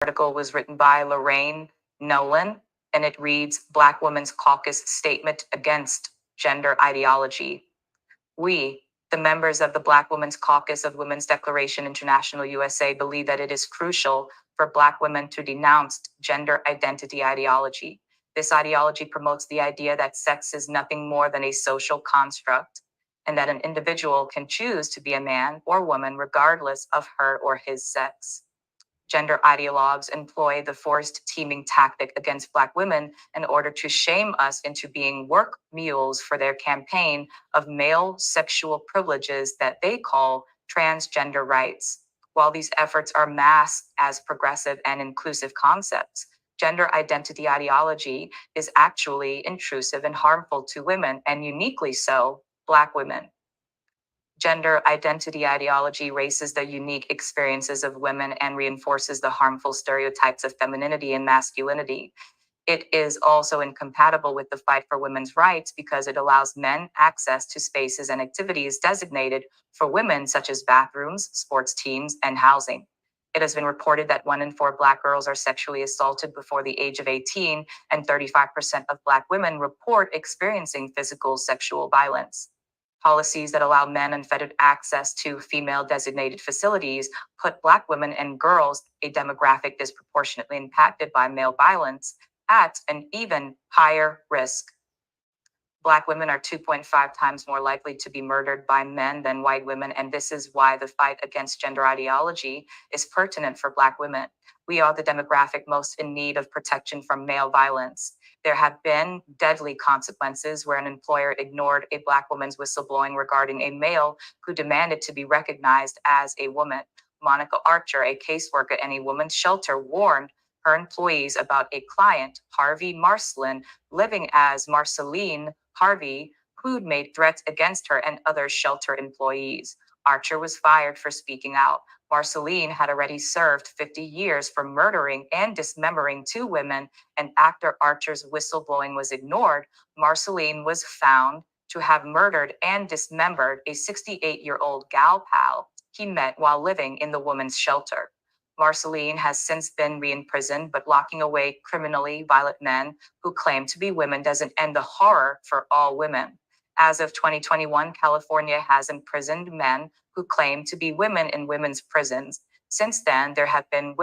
article was written by Lorraine Nowlin, and it reads Black Women's Caucus Statement Against Gender Ideology. We, the members of the Black Women's Caucus of Women's Declaration International USA, believe that it is crucial for Black women to denounce gender identity ideology. This ideology promotes the idea that sex is nothing more than a social construct and that an individual can choose to be a man or woman regardless of her or his sex. Gender ideologues employ the forced teaming tactic against Black women in order to shame us into being work mules for their campaign of male sexual privileges that they call transgender rights. While these efforts are masked as progressive and inclusive concepts, gender identity ideology is actually intrusive and harmful to women, and uniquely so, Black women. Gender identity ideology races the unique experiences of women and reinforces the harmful stereotypes of femininity and masculinity. It is also incompatible with the fight for women's rights because it allows men access to spaces and activities designated for women, such as bathrooms, sports teams, and housing. It has been reported that 1 in 4 Black girls are sexually assaulted before the age of 18, and 35% of Black women report experiencing physical sexual violence. Policies that allow men unfettered access to female designated facilities put Black women and girls, a demographic disproportionately impacted by male violence, at an even higher risk. Black women are 2.5 times more likely to be murdered by men than white women, and this is why the fight against gender ideology is pertinent for Black women. We are the demographic most in need of protection from male violence. There have been deadly consequences where an employer ignored a Black woman's whistleblowing regarding a male who demanded to be recognized as a woman. Monica Archer, a caseworker in a women's shelter, warned her employees about a client, Harvey Marcelin, living as Marceline Harvey, who'd made threats against her and other shelter employees. Archer was fired for speaking out. Marceline had already served 50 years for murdering and dismembering 2 women, and after Archer's whistleblowing was ignored, Marceline was found to have murdered and dismembered a 68-year-old gal pal he met while living in the woman's shelter. Marceline has since been re-imprisoned, but locking away criminally violent men who claim to be women doesn't end the horror for all women. As of 2021, California has imprisoned men who claim to be women in women's prisons. Since then, there have been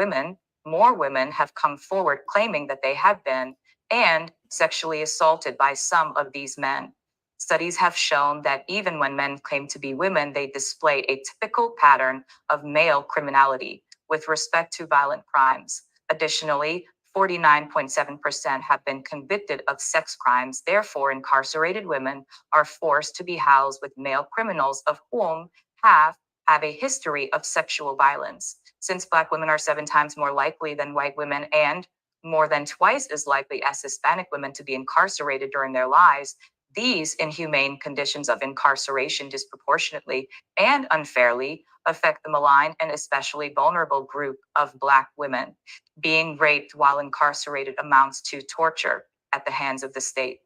more women have come forward claiming that they have been and sexually assaulted by some of these men. Studies have shown that even when men claim to be women, they display a typical pattern of male criminality with respect to violent crimes. Additionally, 49.7% have been convicted of sex crimes. Therefore, incarcerated women are forced to be housed with male criminals of whom half have a history of sexual violence. Since Black women are 7 times more likely than white women and more than twice as likely as Hispanic women to be incarcerated during their lives, these inhumane conditions of incarceration disproportionately and unfairly affect the maligned and especially vulnerable group of Black women. Being raped while incarcerated amounts to torture at the hands of the state.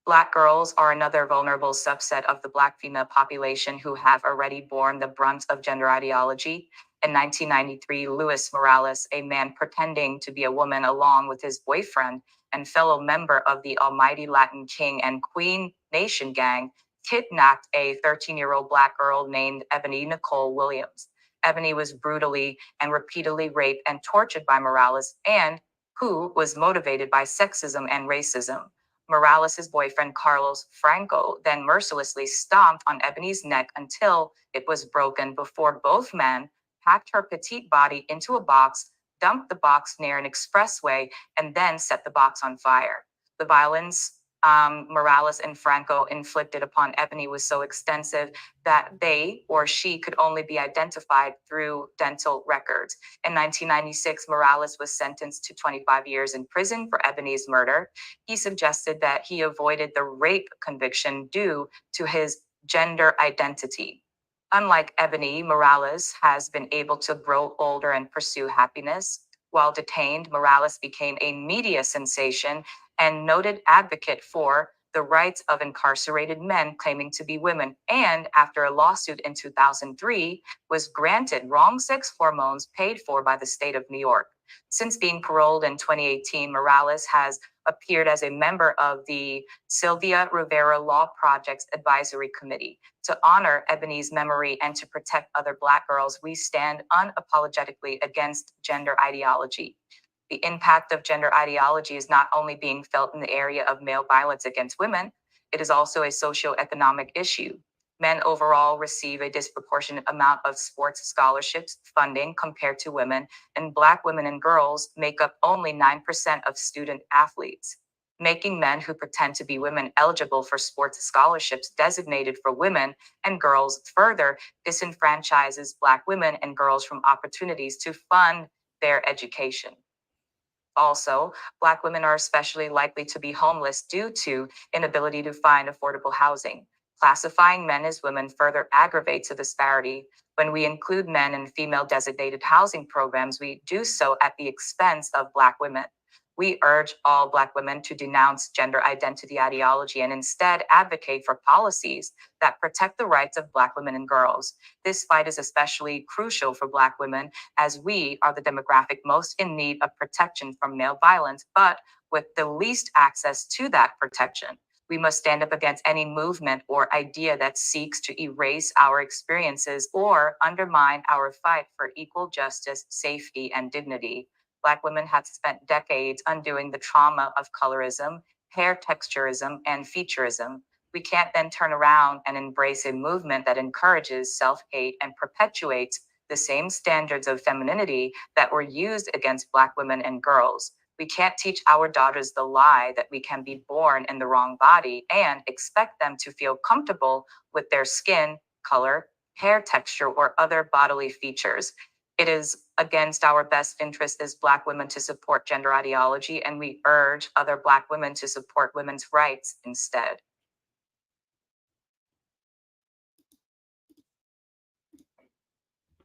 Black girls are another vulnerable subset of the Black female population who have already borne the brunt of gender ideology. In 1993, Luis Morales, a man pretending to be a woman along with his boyfriend and fellow member of the Almighty Latin King and Queen Nation gang, kidnapped a 13-year-old Black girl named Ebony Nicole Williams. Ebony was brutally and repeatedly raped and tortured by Morales, and who was motivated by sexism and racism. Morales' boyfriend, Carlos Franco, then mercilessly stomped on Ebony's neck until it was broken before both men packed her petite body into a box, dumped the box near an expressway, and then set the box on fire. The violence Morales and Franco inflicted upon Ebony was so extensive that they or she could only be identified through dental records. In 1996, Morales was sentenced to 25 years in prison for Ebony's murder. He suggested that he avoided the rape conviction due to his gender identity. Unlike Ebony, Morales has been able to grow older and pursue happiness. While detained, Morales became a media sensation and noted advocate for the rights of incarcerated men claiming to be women, and after a lawsuit in 2003, was granted wrong sex hormones paid for by the state of New York. Since being paroled in 2018, Morales has appeared as a member of the Sylvia Rivera Law Project's Advisory Committee. To honor Ebony's memory and to protect other Black girls, we stand unapologetically against gender ideology. The impact of gender ideology is not only being felt in the area of male violence against women, it is also a socioeconomic issue. Men overall receive a disproportionate amount of sports scholarships funding compared to women, and Black women and girls make up only 9% of student athletes, making men who pretend to be women eligible for sports scholarships designated for women and girls further disenfranchises Black women and girls from opportunities to fund their education. Also, Black women are especially likely to be homeless due to inability to find affordable housing. Classifying men as women further aggravates the disparity. When we include men in female designated housing programs, we do so at the expense of Black women. We urge all Black women to denounce gender identity ideology and instead advocate for policies that protect the rights of Black women and girls. This fight is especially crucial for Black women as we are the demographic most in need of protection from male violence, but with the least access to that protection. We must stand up against any movement or idea that seeks to erase our experiences or undermine our fight for equal justice, safety, and dignity. Black women have spent decades undoing the trauma of colorism, hair texturism, and featureism. We can't then turn around and embrace a movement that encourages self hate and perpetuates the same standards of femininity that were used against Black women and girls. We can't teach our daughters the lie that we can be born in the wrong body and expect them to feel comfortable with their skin color, hair texture, or other bodily features. It is against our best interest as Black women to support gender ideology, and we urge other Black women to support women's rights instead.